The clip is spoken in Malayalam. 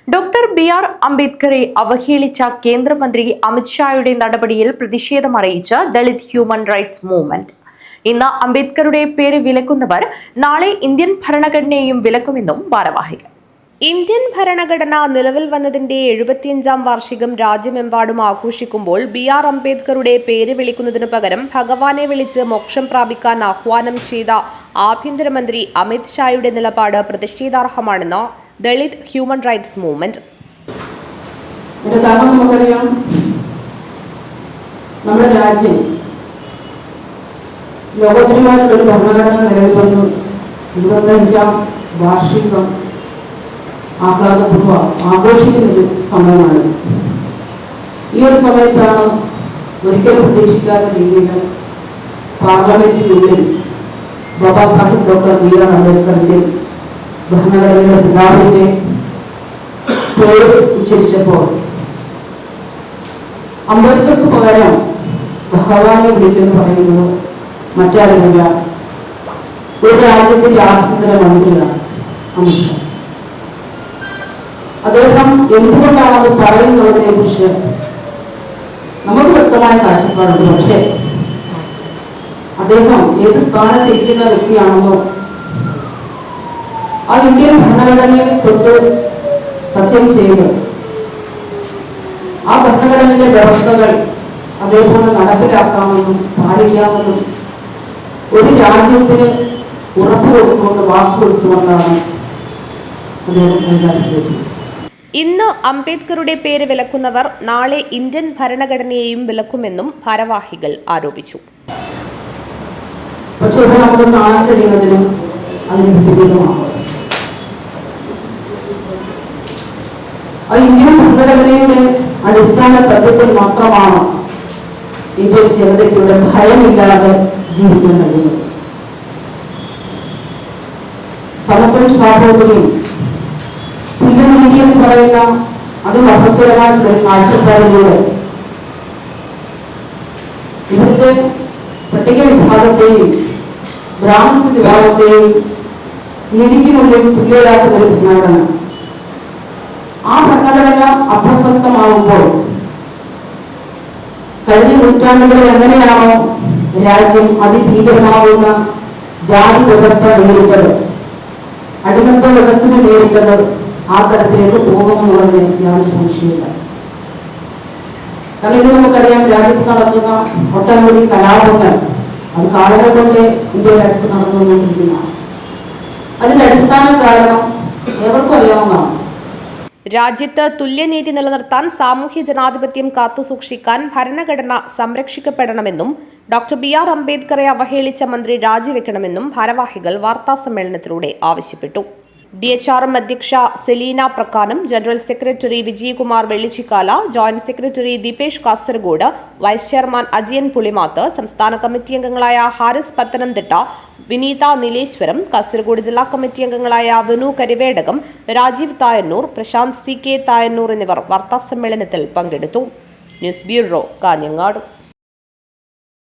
Doctor BR. അംബേദ്കറെ അവഹേളിച്ച കേന്ദ്രമന്ത്രി അമിത്ഷായുടെ നടപടിയിൽ പ്രതിഷേധമറിയിച്ച് ദളിത് ഹ്യൂമൻ റൈറ്റ്സ് മൂവ്മെന്റ്. ഇന്ന് അംബേദ്കറുടെ പേര് വിലക്കുന്നവർ നാളെ ഇന്ത്യൻ ഭരണഘടനയെയും വിലക്കുമെന്നും ഭാരവാഹികൾ. ഇന്ത്യൻ ഭരണഘടന നിലവിൽ വന്നതിന്റെ 75-ാം വാർഷികം രാജ്യമെമ്പാടും ആഘോഷിക്കുമ്പോൾ ബി.ആർ. അംബേദ്കറുടെ പേര് വിളിക്കുന്നതിനു പകരം ഭഗവാനെ വിളിച്ച് മോക്ഷം പ്രാപിക്കാൻ ആഹ്വാനം ചെയ്ത ആഭ്യന്തരമന്ത്രി അമിത് ഷായുടെ നിലപാട് പ്രതിഷേധാർഹമാണെന്ന് ദളിത് ഹ്യൂമൻ റൈറ്റ്സ് മൂവ്മെന്റ്. നമുക്കറിയാം, നമ്മുടെ രാജ്യം ലോകോത്തരമായിട്ടുള്ളൊരു ഭരണഘടന നിലവിൽ വന്നു 25-ാം വാർഷികം ആഹ്ലാദപൂർവ്വം ആഘോഷിക്കുന്നൊരു സമയമാണ്. ഈ ഒരു സമയത്താണ് ഒരിക്കലും പ്രതീക്ഷിക്കാത്ത രീതിയിൽ പാർലമെന്റിനുള്ളിൽ ബാബാ സാഹിബ് ഡോക്ടർ ബി.ആർ. അംബേദ്കറിന്റെ ഭരണഘടനയുടെ പിതാവിന്റെ പേര് ഉച്ചരിച്ചപ്പോൾ അംബേദ്കർക്ക് പകരം ഭഗവാനെ വിളിക്കുന്നു പറയുന്നത് മറ്റാരുമില്ല, ഒരു രാജ്യത്തിന്റെ ആഭ്യന്തര മന്ത്രിയാണ് അമിത്ഷാ. അദ്ദേഹം എന്തുകൊണ്ടാണ് അത് പറയുന്നതിനെ കുറിച്ച് നമുക്ക് വ്യക്തമായ കാഴ്ചപ്പാടുണ്ട്. പക്ഷേ അദ്ദേഹം ഏത് സ്ഥാനത്തിരിക്കുന്ന വ്യക്തിയാണെന്നോ ആ ഇന്ത്യൻ ഭരണഘടനയെ തൊട്ട് സത്യം ചെയ്ത് ആ ഭരണഘടനയുടെ വ്യവസ്ഥകൾ അതേപോലെ നടപ്പിലാക്കാമെന്നും പാലിക്കാമെന്നും ഒരു രാജ്യത്തിന് ഉറപ്പ് കൊടുത്തുകൊണ്ട് വാക്ക് കൊടുത്തുകൊണ്ടാണ് അദ്ദേഹം കൈകാര്യം. ഇന്ന് അംബേദ്കറുടെ പേര് വിലക്കുന്നവർ നാളെ ഇന്ത്യൻ ഭരണഘടനയെയും വിലക്കുമെന്നും ഭാരവാഹികൾ ആരോപിച്ചു. പക്ഷേ ഇത് നമുക്ക് കാണാൻ കഴിയുന്നതിനും അതിന് വിപരീതമാണ്. ഇന്ത്യൻ ഭരണഘടനയുടെ അടിസ്ഥാന തത്വത്തിൽ മാത്രമാണ് ഇന്ത്യൻ ജനതയ്ക്കുള്ള ഭയമില്ലാതെ ജീവിക്കാൻ കഴിയുന്നത്. സമത്വം, സ്വാതന്ത്ര്യം, തുല്യനീതി എന്ന് പറയുന്ന അത് മഹത്തരമായിട്ടുള്ള കാഴ്ചപ്പാടിലൂടെ ഇവിടുത്തെ പട്ടിക വിഭാഗത്തെയും ബ്രാഹ്മൺസ് വിഭാഗത്തെയും നീതിക്ക് മുന്നിൽ തുല്യരാക്കുന്ന ഒരു ഭരണഘടന. ആ ഭരണഘടന അപ്രസക്തമാകുമ്പോൾ കഴിഞ്ഞ നൂറ്റാണ്ടുകളിൽ എങ്ങനെയാണോ രാജ്യം അതിഭീകരമാകുന്ന ജാതി വ്യവസ്ഥ നേരിട്ടത്, അടിമത്ത വ്യവസ്ഥ നേരിട്ടത്, ആ തരത്തിലേക്ക് പോകുമെന്നുള്ളതിന് യാതൊരു സംശയമില്ല. കാരണം ഇത് നമുക്കറിയാം, രാജ്യത്ത് നടക്കുന്ന ഒട്ടനവധി കലാപങ്ങൾ അത് കാലങ്ങൾ കൊണ്ട് ഇന്ത്യ രാജ്യത്ത് നടന്നുകൊണ്ടിരിക്കുന്ന അതിന്റെ അടിസ്ഥാന കാരണം ഏവർക്കും അറിയാവുന്നതാണ്. രാജ്യത്ത് തുല്യനീതി നിലനിർത്താൻ, സാമൂഹ്യ ജനാധിപത്യം കാത്തുസൂക്ഷിക്കാൻ ഭരണഘടന സംരക്ഷിക്കപ്പെടണമെന്നും ഡോക്ടർ ബി.ആർ. അംബേദ്കറെ അവഹേളിച്ച മന്ത്രി രാജിവെക്കണമെന്നും ഭാരവാഹികൾ വാർത്താസമ്മേളനത്തിലൂടെ ആവശ്യപ്പെട്ടു. DHRM അധ്യക്ഷ Seleena Prakkanam, general secretary Vijayakumar Vellichikkala, joint secretary Deepesh Kasaragod, vice chairman Ajayan Pulimathu, സംസ്ഥാന കമ്മിറ്റി അംഗങ്ങളായ ഹാരിസ് പത്തനംതിട്ട, വിനീത നീലേശ്വരം, കാസർഗോഡ് ജില്ലാ കമ്മിറ്റി അംഗങ്ങളായ വിനു കരിവേടകം, രാജീവ് തായന്നൂർ, പ്രശാന്ത് CK തായന്നൂർ എന്നിവർ വാർത്താസമ്മേളനത്തിൽ പങ്കെടുത്തു. News bureau, Kanhangad.